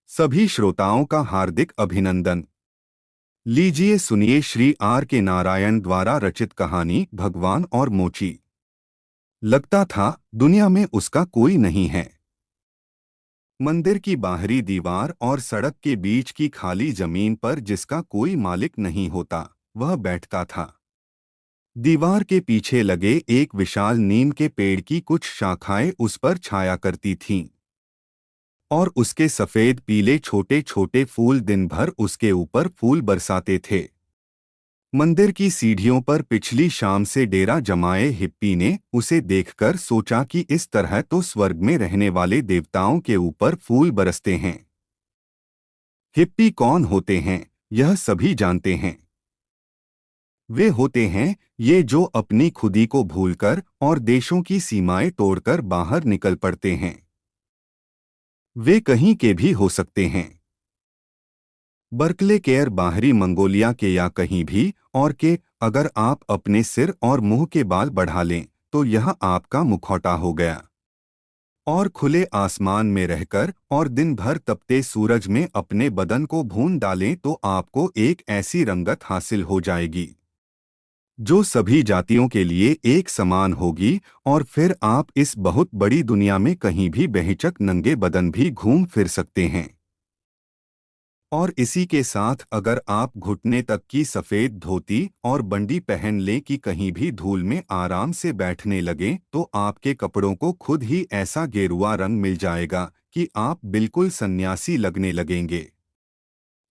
सभी श्रोताओं का हार्दिक अभिनंदन। लीजिए सुनिए श्री आर के नारायण द्वारा रचित कहानी भगवान और मोची। लगता था दुनिया में उसका कोई नहीं है। मंदिर की बाहरी दीवार और सड़क के बीच की खाली जमीन पर जिसका कोई मालिक नहीं होता, वह बैठता था। दीवार के पीछे लगे एक विशाल नीम के पेड़ की कुछ शाखाएं उस पर छाया करती थीं और उसके सफेद पीले छोटे छोटे फूल दिन भर उसके ऊपर फूल बरसाते थे। मंदिर की सीढ़ियों पर पिछली शाम से डेरा जमाए हिप्पी ने उसे देखकर सोचा कि इस तरह तो स्वर्ग में रहने वाले देवताओं के ऊपर फूल बरसते हैं। हिप्पी कौन होते हैं, यह सभी जानते हैं। वे होते हैं ये जो अपनी खुदी को भूलकर और देशों की सीमाएं तोड़कर बाहर निकल पड़ते हैं। वे कहीं के भी हो सकते हैं, बर्कले केयर बाहरी मंगोलिया के या कहीं भी और के। अगर आप अपने सिर और मुंह के बाल बढ़ा लें तो यह आपका मुखौटा हो गया। और खुले आसमान में रहकर और दिन भर तपते सूरज में अपने बदन को भून डालें तो आपको एक ऐसी रंगत हासिल हो जाएगी जो सभी जातियों के लिए एक समान होगी। और फिर आप इस बहुत बड़ी दुनिया में कहीं भी बेहिचक नंगे बदन भी घूम फिर सकते हैं। और इसी के साथ अगर आप घुटने तक की सफ़ेद धोती और बंडी पहन लें कि कहीं भी धूल में आराम से बैठने लगें तो आपके कपड़ों को खुद ही ऐसा गेरुआ रंग मिल जाएगा कि आप बिल्कुल सन्यासी लगने लगेंगे।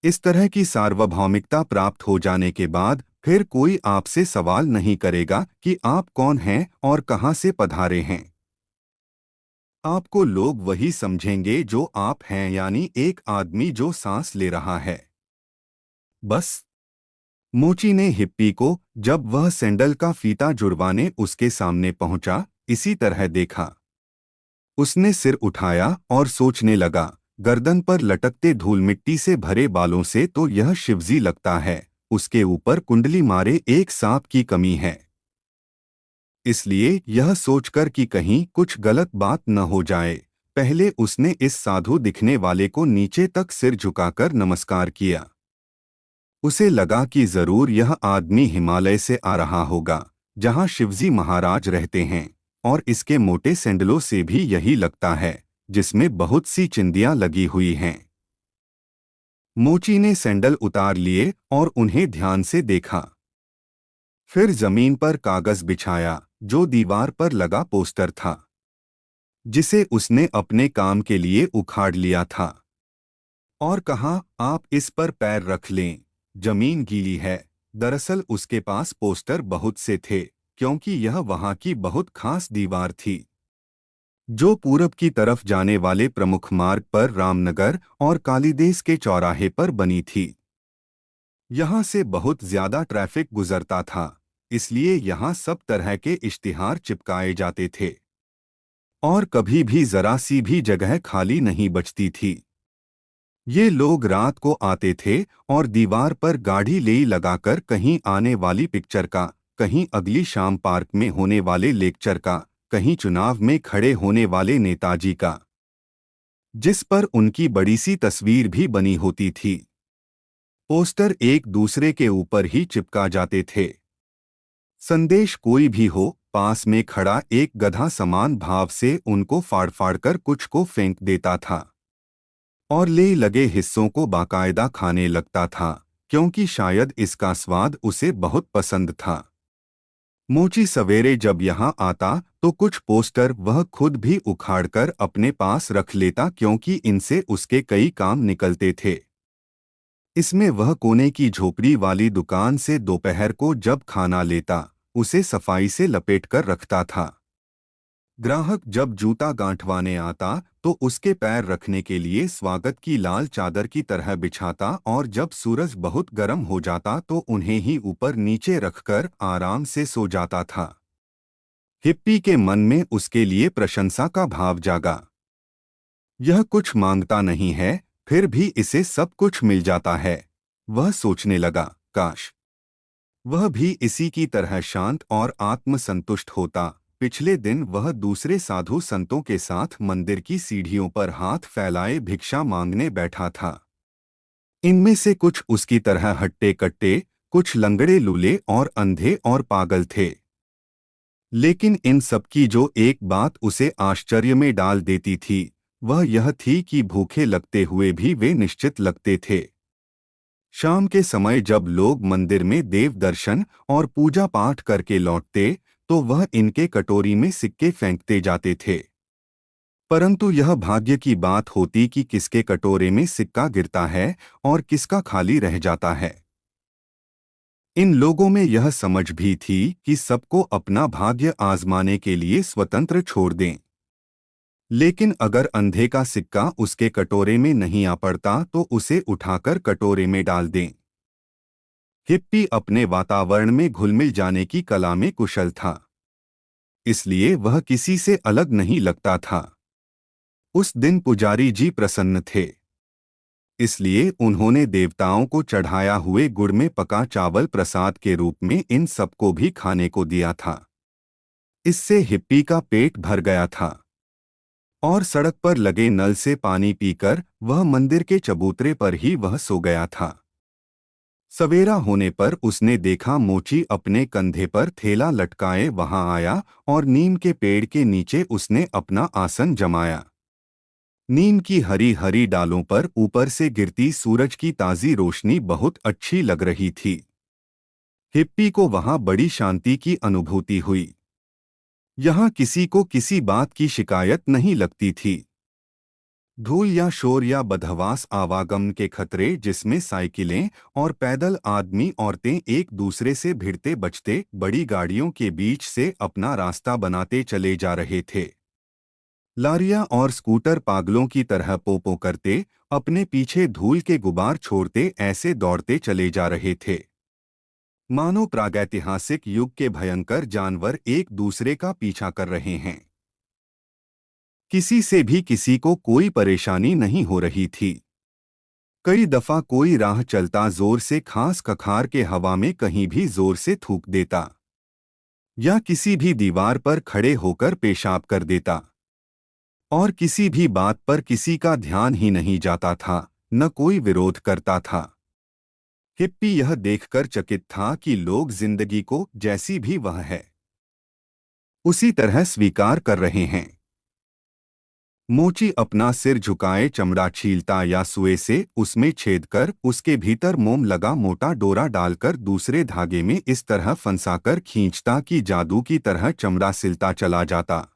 इस तरह की सार्वभौमिकता प्राप्त हो जाने के बाद फिर कोई आपसे सवाल नहीं करेगा कि आप कौन हैं और कहां से पधारे हैं। आपको लोग वही समझेंगे जो आप हैं, यानी एक आदमी जो सांस ले रहा है, बस। मोची ने हिप्पी को, जब वह सैंडल का फीता जुड़वाने उसके सामने पहुंचा, इसी तरह देखा। उसने सिर उठाया और सोचने लगा, गर्दन पर लटकते धूल मिट्टी से भरे बालों से तो यह शिवजी लगता है, उसके ऊपर कुंडली मारे एक सांप की कमी है। इसलिए यह सोचकर कि कहीं कुछ गलत बात न हो जाए, पहले उसने इस साधु दिखने वाले को नीचे तक सिर झुकाकर नमस्कार किया। उसे लगा कि जरूर यह आदमी हिमालय से आ रहा होगा, जहां शिवजी महाराज रहते हैं, और इसके मोटे सैंडलों से भी यही लगता है, जिसमें बहुत सी चिंदियां लगी हुई हैं। मोची ने सैंडल उतार लिए और उन्हें ध्यान से देखा। फिर जमीन पर कागज बिछाया जो दीवार पर लगा पोस्टर था, जिसे उसने अपने काम के लिए उखाड़ लिया था, और कहा, आप इस पर पैर रख लें, जमीन गीली है। दरअसल उसके पास पोस्टर बहुत से थे, क्योंकि यह वहां की बहुत खास दीवार थी जो पूरब की तरफ जाने वाले प्रमुख मार्ग पर रामनगर और कालीदेस के चौराहे पर बनी थी। यहाँ से बहुत ज्यादा ट्रैफिक गुजरता था, इसलिए यहाँ सब तरह के इश्तिहार चिपकाए जाते थे और कभी भी जरा सी भी जगह खाली नहीं बचती थी। ये लोग रात को आते थे और दीवार पर गाढ़ी लेई लगाकर कहीं आने वाली पिक्चर का, कहीं अगली शाम पार्क में होने वाले लेक्चर का, कहीं चुनाव में खड़े होने वाले नेताजी का, जिस पर उनकी बड़ी सी तस्वीर भी बनी होती थी। पोस्टर एक दूसरे के ऊपर ही चिपका जाते थे। संदेश कोई भी हो, पास में खड़ा एक गधा समान भाव से उनको फाड़ फाड़ कर कुछ को फेंक देता था और ले लगे हिस्सों को बाकायदा खाने लगता था, क्योंकि शायद इसका स्वाद उसे बहुत पसंद था। मोची सवेरे जब यहाँ आता तो कुछ पोस्टर वह खुद भी उखाड़कर अपने पास रख लेता, क्योंकि इनसे उसके कई काम निकलते थे। इसमें वह कोने की झोपड़ी वाली दुकान से दोपहर को जब खाना लेता, उसे सफाई से लपेटकर रखता था। ग्राहक जब जूता गांठवाने आता तो उसके पैर रखने के लिए स्वागत की लाल चादर की तरह बिछाता, और जब सूरज बहुत गर्म हो जाता तो उन्हें ही ऊपर नीचे रखकर आराम से सो जाता था। हिप्पी के मन में उसके लिए प्रशंसा का भाव जागा। यह कुछ मांगता नहीं है, फिर भी इसे सब कुछ मिल जाता है। वह सोचने लगा, काश वह भी इसी की तरह शांत और आत्मसंतुष्ट होता, पिछले दिन वह दूसरे साधु संतों के साथ मंदिर की सीढ़ियों पर हाथ फैलाए भिक्षा मांगने बैठा था। इनमें से कुछ उसकी तरह हट्टे कट्टे, कुछ लंगड़े लूले और अंधे और पागल थे। लेकिन इन सबकी जो एक बात उसे आश्चर्य में डाल देती थी, वह यह थी कि भूखे लगते हुए भी वे निश्चित लगते थे। शाम के समय जब लोग मंदिर में देव दर्शन और पूजा पाठ करके लौटते, तो वह इनके कटोरी में सिक्के फेंकते जाते थे। परंतु यह भाग्य की बात होती कि किसके कटोरे में सिक्का गिरता है और किसका खाली रह जाता है। इन लोगों में यह समझ भी थी कि सबको अपना भाग्य आजमाने के लिए स्वतंत्र छोड़ दें। लेकिन अगर अंधे का सिक्का उसके कटोरे में नहीं आ पड़ता तो उसे उठाकर कटोरे में डाल दें। हिप्पी अपने वातावरण में घुलमिल जाने की कला में कुशल था, इसलिए वह किसी से अलग नहीं लगता था। उस दिन पुजारी जी प्रसन्न थे, इसलिए उन्होंने देवताओं को चढ़ाया हुए गुड़ में पका चावल प्रसाद के रूप में इन सबको भी खाने को दिया था। इससे हिप्पी का पेट भर गया था और सड़क पर लगे नल से पानी पीकर वह मंदिर के चबूतरे पर ही वह सो गया था। सवेरा होने पर उसने देखा मोची अपने कंधे पर थैला लटकाए वहां आया और नीम के पेड़ के नीचे उसने अपना आसन जमाया। नीम की हरी हरी डालों पर ऊपर से गिरती सूरज की ताज़ी रोशनी बहुत अच्छी लग रही थी। हिप्पी को वहां बड़ी शांति की अनुभूति हुई। यहाँ किसी को किसी बात की शिकायत नहीं लगती थी। धूल या शोर या बदहवास आवागमन के खतरे, जिसमें साइकिलें और पैदल आदमी औरतें एक दूसरे से भिड़ते बचते बड़ी गाड़ियों के बीच से अपना रास्ता बनाते चले जा रहे थे। लारियां और स्कूटर पागलों की तरह पोपो करते अपने पीछे धूल के गुबार छोड़ते ऐसे दौड़ते चले जा रहे थे, मानो प्रागैतिहासिक युग के भयंकर जानवर एक दूसरे का पीछा कर रहे हैं। किसी से भी किसी को कोई परेशानी नहीं हो रही थी। कई दफा कोई राह चलता जोर से खांस खखार के हवा में कहीं भी जोर से थूक देता या किसी भी दीवार पर खड़े होकर पेशाब कर देता, और किसी भी बात पर किसी का ध्यान ही नहीं जाता था, न कोई विरोध करता था। हिप्पी यह देखकर चकित था कि लोग जिंदगी को जैसी भी वह है उसी तरह स्वीकार कर रहे हैं। मोची अपना सिर झुकाए चमड़ा छीलता या सुए से उसमें छेद कर उसके भीतर मोम लगा मोटा डोरा डालकर दूसरे धागे में इस तरह फंसाकर खींचता कि जादू की तरह चमड़ा सिलता चला जाता।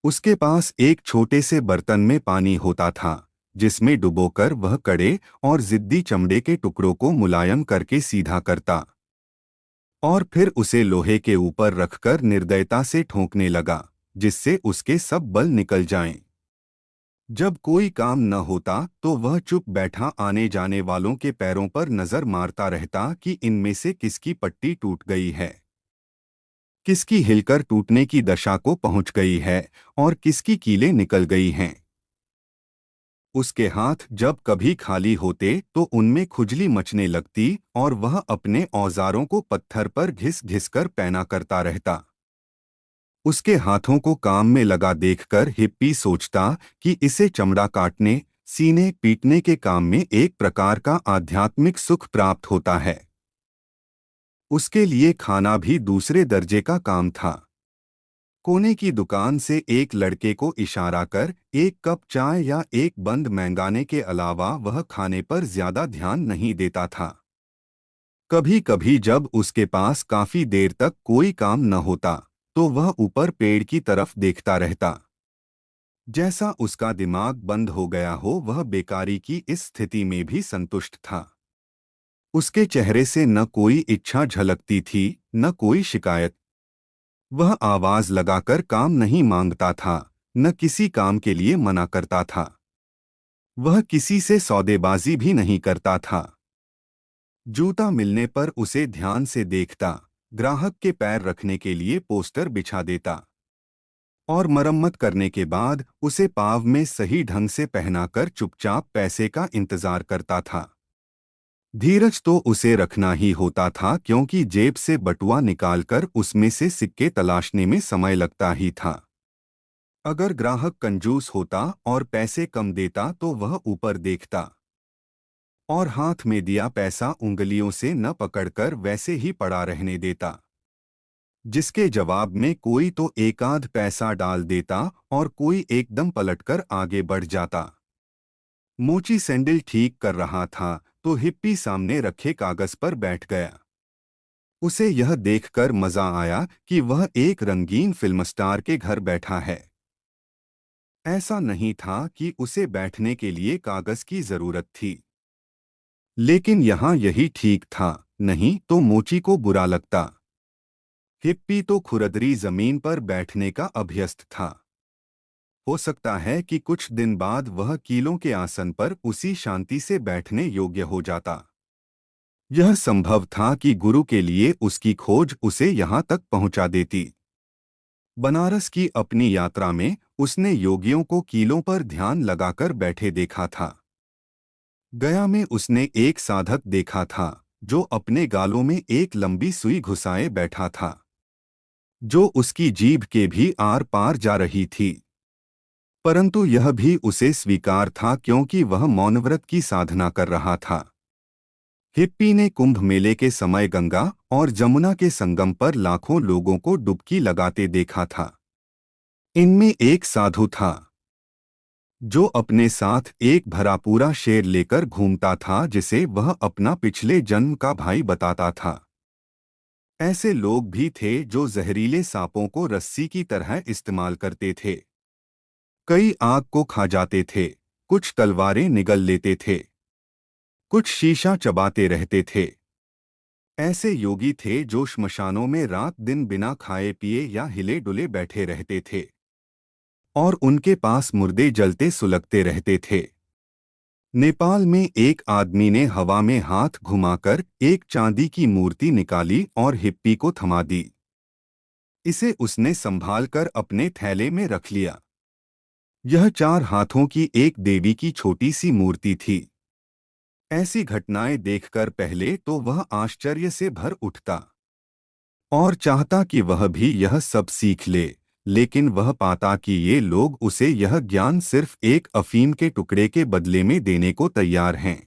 उसके पास एक छोटे से बर्तन में पानी होता था, जिसमें डुबोकर वह कड़े और जिद्दी चमड़े के टुकड़ों को मुलायम करके सीधा करता और फिर उसे लोहे के ऊपर रखकर निर्दयता से ठोंकने लगा, जिससे उसके सब बल निकल जाएं। जब कोई काम न होता तो वह चुप बैठा आने जाने वालों के पैरों पर नजर मारता रहता कि इनमें से किसकी पट्टी टूट गई है, किसकी हिलकर टूटने की दशा को पहुंच गई है और किसकी कीलें निकल गई हैं। उसके हाथ जब कभी खाली होते तो उनमें खुजली मचने लगती और वह अपने औजारों को पत्थर पर घिस घिस कर पैना करता रहता। उसके हाथों को काम में लगा देखकर हिप्पी सोचता कि इसे चमड़ा काटने, सीने पीटने के काम में एक प्रकार का आध्यात्मिक सुख प्राप्त होता है। उसके लिए खाना भी दूसरे दर्जे का काम था। कोने की दुकान से एक लड़के को इशारा कर एक कप चाय या एक बंद मैंगाने के अलावा वह खाने पर ज्यादा ध्यान नहीं देता था। कभी कभी जब उसके पास काफी देर तक कोई काम न होता तो वह ऊपर पेड़ की तरफ देखता रहता। जैसा उसका दिमाग बंद हो गया हो, वह बेकारी की इस स्थिति में भी संतुष्ट था। उसके चेहरे से न कोई इच्छा झलकती थी, न कोई शिकायत। वह आवाज लगाकर काम नहीं मांगता था, न किसी काम के लिए मना करता था। वह किसी से सौदेबाजी भी नहीं करता था। जूता मिलने पर उसे ध्यान से देखता, ग्राहक के पैर रखने के लिए पोस्टर बिछा देता और मरम्मत करने के बाद उसे पाव में सही ढंग से पहनाकर चुपचाप पैसे का इंतजार करता था। धीरज तो उसे रखना ही होता था, क्योंकि जेब से बटुआ निकालकर उसमें से सिक्के तलाशने में समय लगता ही था। अगर ग्राहक कंजूस होता और पैसे कम देता तो वह ऊपर देखता और हाथ में दिया पैसा उंगलियों से न पकड़कर वैसे ही पड़ा रहने देता, जिसके जवाब में कोई तो एकाध पैसा डाल देता और कोई एकदम पलटकर आगे बढ़ जाता। मोची सैंडल ठीक कर रहा था तो हिप्पी सामने रखे कागज पर बैठ गया। उसे यह देखकर मजा आया कि वह एक रंगीन फिल्म स्टार के घर बैठा है। ऐसा नहीं था कि उसे बैठने के लिए कागज की जरूरत थी, लेकिन यहाँ यही ठीक था, नहीं तो मोची को बुरा लगता। हिप्पी तो खुरदरी जमीन पर बैठने का अभ्यस्त था। हो सकता है कि कुछ दिन बाद वह कीलों के आसन पर उसी शांति से बैठने योग्य हो जाता। यह संभव था कि गुरु के लिए उसकी खोज उसे यहाँ तक पहुँचा देती। बनारस की अपनी यात्रा में उसने योगियों को कीलों पर ध्यान लगाकर बैठे देखा था। गया में उसने एक साधक देखा था जो अपने गालों में एक लंबी सुई घुसाए बैठा था, जो उसकी जीभ के भी आर पार जा रही थी। परंतु यह भी उसे स्वीकार था, क्योंकि वह मौनव्रत की साधना कर रहा था। हिप्पी ने कुंभ मेले के समय गंगा और जमुना के संगम पर लाखों लोगों को डुबकी लगाते देखा था। इनमें एक साधु था जो अपने साथ एक भरा पूरा शेर लेकर घूमता था, जिसे वह अपना पिछले जन्म का भाई बताता था। ऐसे लोग भी थे जो जहरीले सांपों को रस्सी की तरह इस्तेमाल करते थे। कई आग को खा जाते थे, कुछ तलवारें निगल लेते थे, कुछ शीशा चबाते रहते थे। ऐसे योगी थे जो श्मशानों में रात दिन बिना खाए पिए या हिले डुले बैठे रहते थे और उनके पास मुर्दे जलते सुलगते रहते थे। नेपाल में एक आदमी ने हवा में हाथ घुमाकर एक चांदी की मूर्ति निकाली और हिप्पी को थमा दी। इसे उसने संभालकर अपने थैले में रख लिया। यह 4 हाथों की एक देवी की छोटी सी मूर्ति थी। ऐसी घटनाएं देखकर पहले तो वह आश्चर्य से भर उठता और चाहता कि वह भी यह सब सीख ले, लेकिन वह पाता कि ये लोग उसे यह ज्ञान सिर्फ एक अफीम के टुकड़े के बदले में देने को तैयार हैं।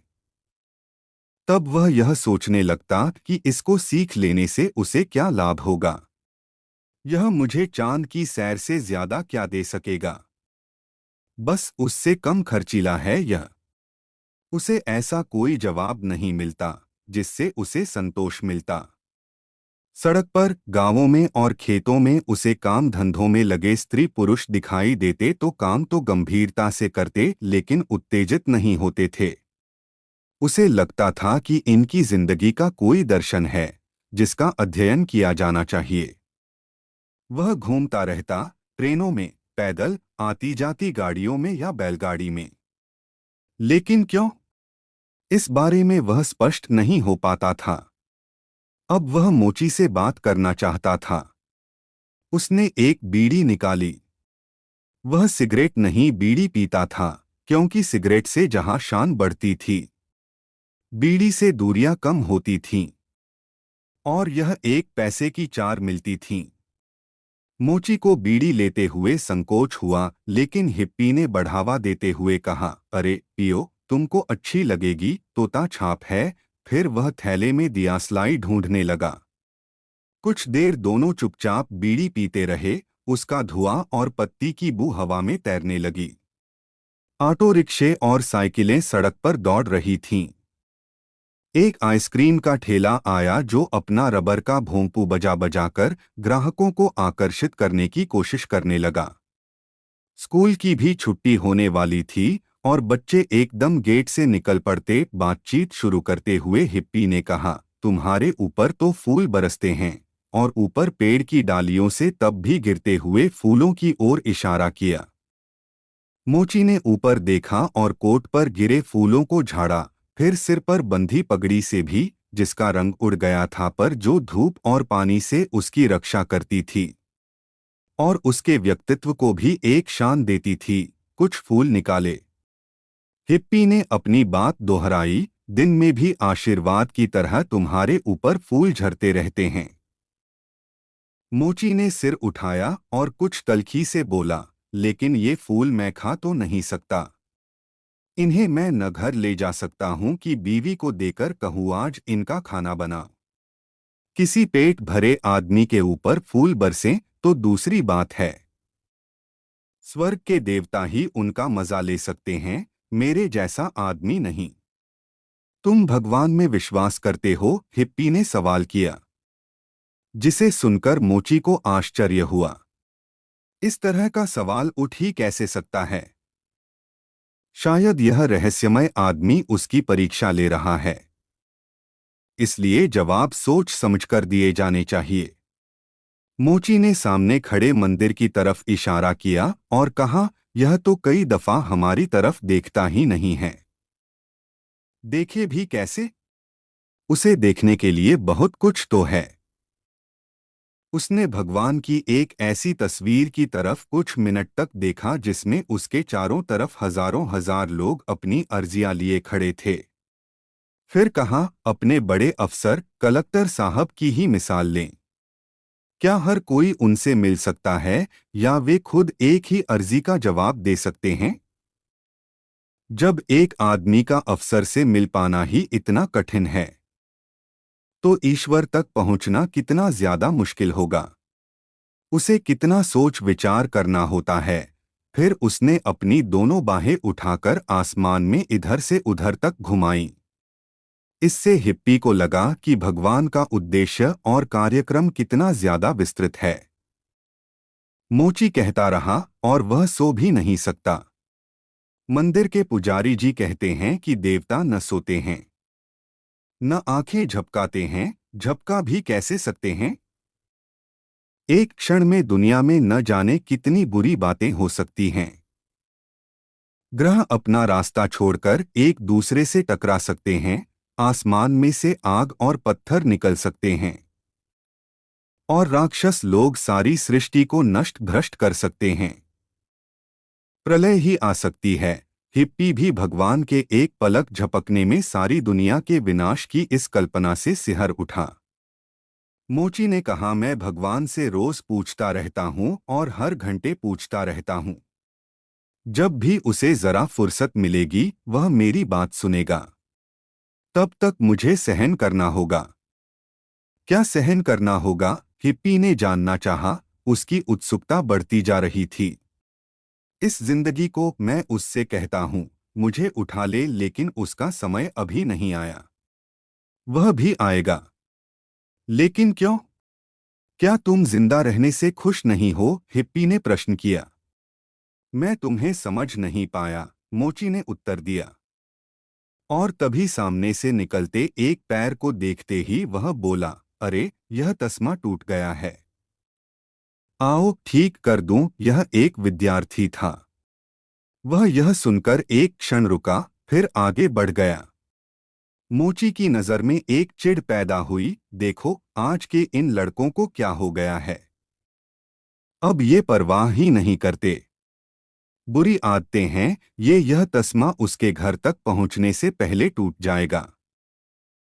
तब वह यह सोचने लगता कि इसको सीख लेने से उसे क्या लाभ होगा। यह मुझे चांद की सैर से ज्यादा क्या दे सकेगा। बस उससे कम खर्चीला है यह। उसे ऐसा कोई जवाब नहीं मिलता जिससे उसे संतोष मिलता। सड़क पर, गांवों में और खेतों में उसे काम धंधों में लगे स्त्री पुरुष दिखाई देते तो काम तो गंभीरता से करते, लेकिन उत्तेजित नहीं होते थे। उसे लगता था कि इनकी जिंदगी का कोई दर्शन है जिसका अध्ययन किया जाना चाहिए। वह घूमता रहता, ट्रेनों में, पैदल, आती जाती गाड़ियों में या बैलगाड़ी में। लेकिन क्यों? इस बारे में वह स्पष्ट नहीं हो पाता था। अब वह मोची से बात करना चाहता था। उसने एक बीड़ी निकाली। वह सिगरेट नहीं बीड़ी पीता था, क्योंकि सिगरेट से जहां शान बढ़ती थी, बीड़ी से दूरियां कम होती थीं और यह 1 पैसे की 4 मिलती थीं। मोची को बीड़ी लेते हुए संकोच हुआ, लेकिन हिप्पी ने बढ़ावा देते हुए कहा, अरे पियो, तुमको अच्छी लगेगी, तोता छाप है। फिर वह थैले में दियासलाई ढूंढने लगा। कुछ देर दोनों चुपचाप बीड़ी पीते रहे। उसका धुआं और पत्ती की बू हवा में तैरने लगी। ऑटो रिक्शे और साइकिलें सड़क पर दौड़ रही थीं। एक आइसक्रीम का ठेला आया जो अपना रबर का भोंपू बजा बजाकर ग्राहकों को आकर्षित करने की कोशिश करने लगा। स्कूल की भी छुट्टी होने वाली थी और बच्चे एकदम गेट से निकल पड़ते। बातचीत शुरू करते हुए हिप्पी ने कहा, तुम्हारे ऊपर तो फूल बरसते हैं, और ऊपर पेड़ की डालियों से तब भी गिरते हुए फूलों की ओर इशारा किया। मोची ने ऊपर देखा और कोट पर गिरे फूलों को झाड़ा, फिर सिर पर बंधी पगड़ी से भी, जिसका रंग उड़ गया था पर जो धूप और पानी से उसकी रक्षा करती थी और उसके व्यक्तित्व को भी एक शान देती थी, कुछ फूल निकाले। हिप्पी ने अपनी बात दोहराई, दिन में भी आशीर्वाद की तरह तुम्हारे ऊपर फूल झरते रहते हैं। मोची ने सिर उठाया और कुछ तल्खी से बोला, लेकिन ये फूल मैं खा तो नहीं सकता। इन्हें मैं न घर ले जा सकता हूँ कि बीवी को देकर कहूँ आज इनका खाना बना। किसी पेट भरे आदमी के ऊपर फूल बरसें तो दूसरी बात है। स्वर्ग के देवता ही उनका मजा ले सकते हैं, मेरे जैसा आदमी नहीं। तुम भगवान में विश्वास करते हो? हिप्पी ने सवाल किया, जिसे सुनकर मोची को आश्चर्य हुआ। इस तरह का सवाल उठ ही कैसे सकता है? शायद यह रहस्यमय आदमी उसकी परीक्षा ले रहा है, इसलिए जवाब सोच समझकर दिए जाने चाहिए। मोची ने सामने खड़े मंदिर की तरफ इशारा किया और कहा, यह तो कई दफा हमारी तरफ देखता ही नहीं है। देखे भी कैसे? उसे देखने के लिए बहुत कुछ तो है। उसने भगवान की एक ऐसी तस्वीर की तरफ कुछ मिनट तक देखा जिसमें उसके चारों तरफ हजारों हजार लोग अपनी अर्जियां लिए खड़े थे। फिर कहा, अपने बड़े अफसर कलेक्टर साहब की ही मिसाल लें। क्या हर कोई उनसे मिल सकता है या वे खुद एक ही अर्जी का जवाब दे सकते हैं? जब एक आदमी का अफसर से मिल पाना ही इतना कठिन है, तो ईश्वर तक पहुंचना कितना ज्यादा मुश्किल होगा। उसे कितना सोच विचार करना होता है। फिर उसने अपनी दोनों बाहें उठाकर आसमान में इधर से उधर तक घुमाईं। इससे हिप्पी को लगा कि भगवान का उद्देश्य और कार्यक्रम कितना ज्यादा विस्तृत है। मोची कहता रहा और वह सो भी नहीं सकता। मंदिर के पुजारी जी कहते हैं कि देवता न सोते हैं, न आंखें झपकाते हैं। झपका भी कैसे सकते हैं? एक क्षण में दुनिया में न जाने कितनी बुरी बातें हो सकती हैं। ग्रह अपना रास्ता छोड़कर एक दूसरे से टकरा सकते हैं। आसमान में से आग और पत्थर निकल सकते हैं और राक्षस लोग सारी सृष्टि को नष्ट भ्रष्ट कर सकते हैं। प्रलय ही आ सकती है। हिप्पी भी भगवान के एक पलक झपकने में सारी दुनिया के विनाश की इस कल्पना से सिहर उठा। मोची ने कहा, मैं भगवान से रोज पूछता रहता हूँ और हर घंटे पूछता रहता हूँ। जब भी उसे जरा फुर्सत मिलेगी वह मेरी बात सुनेगा। तब तक मुझे सहन करना होगा। क्या सहन करना होगा? हिप्पी ने जानना चाहा। उसकी उत्सुकता बढ़ती जा रही थी। इस जिंदगी को मैं उससे कहता हूँ, मुझे उठा ले, लेकिन उसका समय अभी नहीं आया। वह भी आएगा। लेकिन क्यों? क्या तुम जिंदा रहने से खुश नहीं हो? हिप्पी ने प्रश्न किया। मैं तुम्हें समझ नहीं पाया, मोची ने उत्तर दिया। और तभी सामने से निकलते एक पैर को देखते ही वह बोला, अरे यह तस्मा टूट गया है। आओ ठीक कर दूं। यह एक विद्यार्थी था। वह यह सुनकर एक क्षण रुका, फिर आगे बढ़ गया। मोची की नजर में एक चिढ़ पैदा हुई। देखो आज के इन लड़कों को क्या हो गया है, अब ये परवाह ही नहीं करते। बुरी आदतें हैं ये। यह तस्मा उसके घर तक पहुंचने से पहले टूट जाएगा,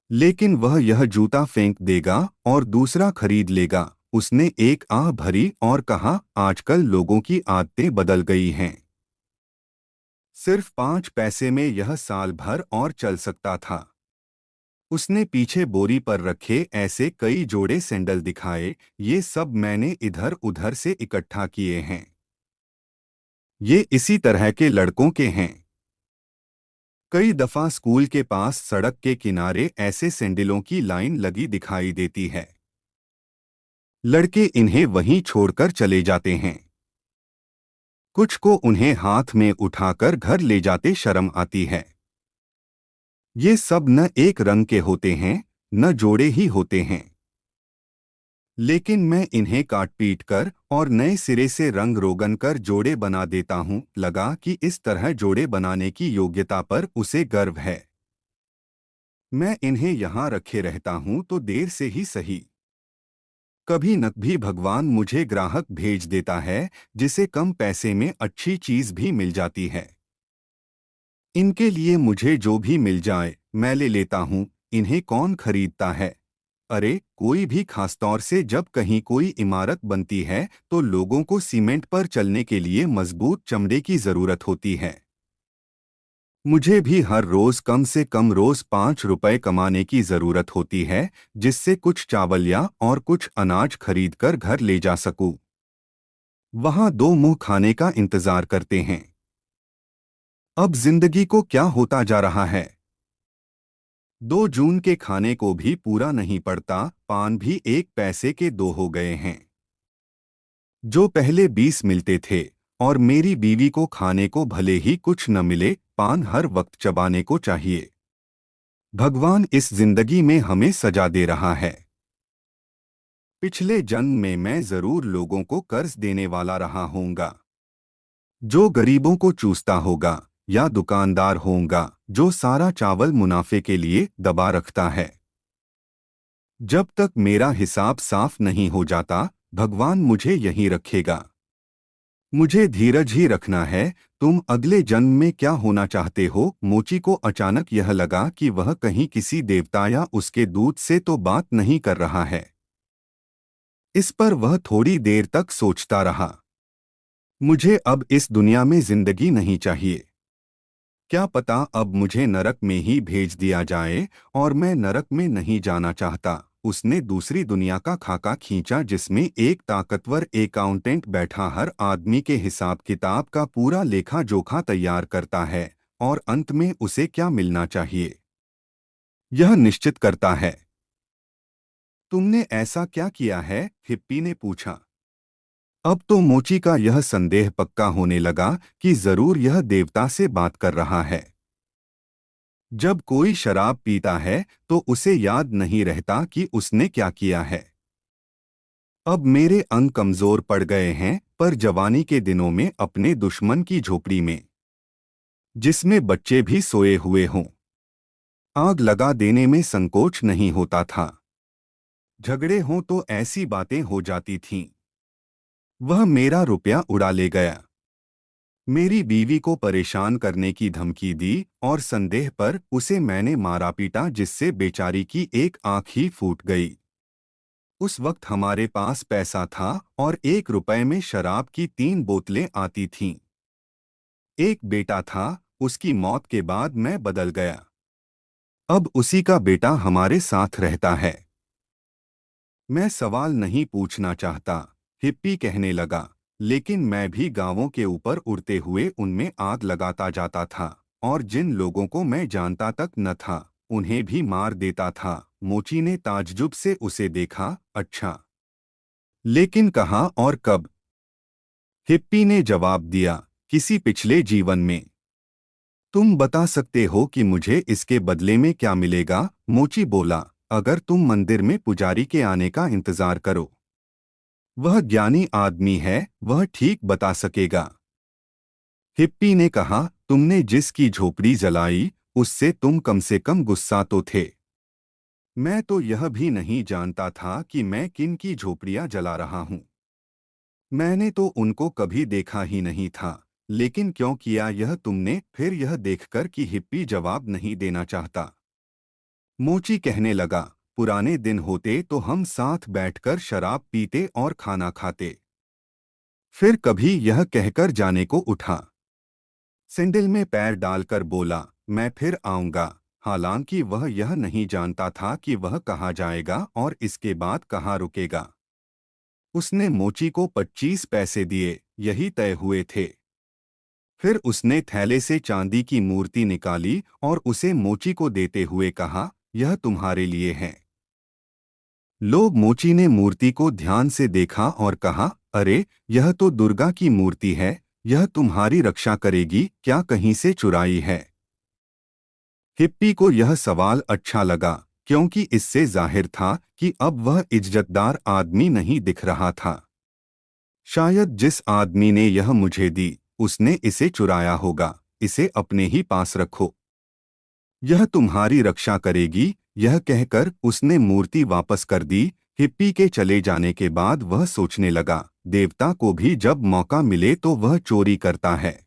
लेकिन वह यह जूता फेंक देगा और दूसरा खरीद लेगा। उसने एक आह भरी और कहा, आजकल लोगों की आदतें बदल गई हैं। सिर्फ 5 पैसे में यह साल भर और चल सकता था। उसने पीछे बोरी पर रखे ऐसे कई जोड़े सैंडल दिखाए। ये सब मैंने इधर उधर से इकट्ठा किए हैं। ये इसी तरह के लड़कों के हैं। कई दफा स्कूल के पास सड़क के किनारे ऐसे सैंडलों की लाइन लगी दिखाई देती है। लड़के इन्हें वहीं छोड़कर चले जाते हैं। कुछ को उन्हें हाथ में उठाकर घर ले जाते शर्म आती है। ये सब न एक रंग के होते हैं, न जोड़े ही होते हैं। लेकिन मैं इन्हें काट पीट कर और नए सिरे से रंग रोगन कर जोड़े बना देता हूँ। लगा कि इस तरह जोड़े बनाने की योग्यता पर उसे गर्व है। मैं इन्हें यहाँ रखे रहता हूँ तो देर से ही सही, कभी न भी भगवान मुझे ग्राहक भेज देता है जिसे कम पैसे में अच्छी चीज भी मिल जाती है। इनके लिए मुझे जो भी मिल जाए मैं ले लेता हूँ, इन्हें कौन खरीदता है। अरे कोई भी, खासतौर से जब कहीं कोई इमारत बनती है तो लोगों को सीमेंट पर चलने के लिए मजबूत चमड़े की जरूरत होती है। मुझे भी हर रोज कम से कम रोज 5 रुपए कमाने की जरूरत होती है, जिससे कुछ चावल या और कुछ अनाज खरीदकर घर ले जा सकूं। वहां दो मुंह खाने का इंतजार करते हैं। अब जिंदगी को क्या होता जा रहा है। 2 जून के खाने को भी पूरा नहीं पड़ता, पान भी 1 पैसे के 2 हो गए हैं। जो पहले 20 मिलते थे, और मेरी बीवी को खाने को भले ही कुछ न मिले, पान हर वक्त चबाने को चाहिए। भगवान इस जिंदगी में हमें सजा दे रहा है। पिछले जन्म में मैं जरूर लोगों को कर्ज देने वाला रहा होऊंगा, जो गरीबों को चूसता होगा, या दुकानदार होऊंगा जो सारा चावल मुनाफे के लिए दबा रखता है। जब तक मेरा हिसाब साफ नहीं हो जाता, भगवान मुझे यहीं रखेगा। मुझे धीरज ही रखना है। तुम अगले जन्म में क्या होना चाहते हो? मोची को अचानक यह लगा कि वह कहीं किसी देवता या उसके दूत से तो बात नहीं कर रहा है। इस पर वह थोड़ी देर तक सोचता रहा। मुझे अब इस दुनिया में जिंदगी नहीं चाहिए। क्या पता अब मुझे नरक में ही भेज दिया जाए, और मैं नरक में नहीं जाना चाहता। उसने दूसरी दुनिया का खाका खींचा जिसमें एक ताकतवर अकाउंटेंट बैठा हर आदमी के हिसाब किताब का पूरा लेखा जोखा तैयार करता है, और अंत में उसे क्या मिलना चाहिए यह निश्चित करता है। तुमने ऐसा क्या किया है? हिप्पी ने पूछा। अब तो मोची का यह संदेह पक्का होने लगा कि जरूर यह देवता से बात कर रहा है। जब कोई शराब पीता है तो उसे याद नहीं रहता कि उसने क्या किया है। अब मेरे अंग कमजोर पड़ गए हैं, पर जवानी के दिनों में अपने दुश्मन की झोपड़ी में, जिसमें बच्चे भी सोए हुए हों, आग लगा देने में संकोच नहीं होता था। झगड़े हों तो ऐसी बातें हो जाती थीं। वह मेरा रुपया उड़ा ले गया, मेरी बीवी को परेशान करने की धमकी दी, और संदेह पर उसे मैंने मारा पीटा जिससे बेचारी की एक आंख ही फूट गई। उस वक्त हमारे पास पैसा था और 1 रुपए में शराब की 3 बोतलें आती थीं। एक बेटा था, उसकी मौत के बाद मैं बदल गया। अब उसी का बेटा हमारे साथ रहता है। मैं सवाल नहीं पूछना चाहता, हिप्पी कहने लगा, लेकिन मैं भी गांवों के ऊपर उड़ते हुए उनमें आग लगाता जाता था, और जिन लोगों को मैं जानता तक न था उन्हें भी मार देता था। मोची ने ताज्जुब से उसे देखा। अच्छा, लेकिन कहाँ और कब? हिप्पी ने जवाब दिया, किसी पिछले जीवन में। तुम बता सकते हो कि मुझे इसके बदले में क्या मिलेगा? मोची बोला, अगर तुम मंदिर में पुजारी के आने का इंतजार करो। वह ज्ञानी आदमी है, वह ठीक बता सकेगा। हिप्पी ने कहा, तुमने जिसकी झोपड़ी जलाई उससे तुम कम से कम गुस्सा तो थे। मैं तो यह भी नहीं जानता था कि मैं किन की झोपड़ियां जला रहा हूं। मैंने तो उनको कभी देखा ही नहीं था। लेकिन क्यों किया यह तुमने? फिर यह देखकर कि हिप्पी जवाब नहीं देना चाहता, मोची कहने लगा, पुराने दिन होते तो हम साथ बैठकर शराब पीते और खाना खाते। फिर कभी यह कहकर जाने को उठा। सैंडल में पैर डालकर बोला, मैं फिर आऊंगा। हालांकि वह यह नहीं जानता था कि वह कहाँ जाएगा और इसके बाद कहाँ रुकेगा। उसने मोची को 25 पैसे दिए, यही तय हुए थे। फिर उसने थैले से चांदी की मूर्ति निकाली और उसे मोची को देते हुए कहा, यह तुम्हारे लिए है। लोग मोची ने मूर्ति को ध्यान से देखा और कहा, अरे यह तो दुर्गा की मूर्ति है, यह तुम्हारी रक्षा करेगी क्या? कहीं से चुराई है? हिप्पी को यह सवाल अच्छा लगा, क्योंकि इससे जाहिर था कि अब वह इज्जतदार आदमी नहीं दिख रहा था। शायद जिस आदमी ने यह मुझे दी उसने इसे चुराया होगा। इसे अपने ही पास रखो, यह तुम्हारी रक्षा करेगी। यह कहकर उसने मूर्ति वापस कर दी। हिप्पी के चले जाने के बाद वह सोचने लगा, देवता को भी जब मौका मिले तो वह चोरी करता है।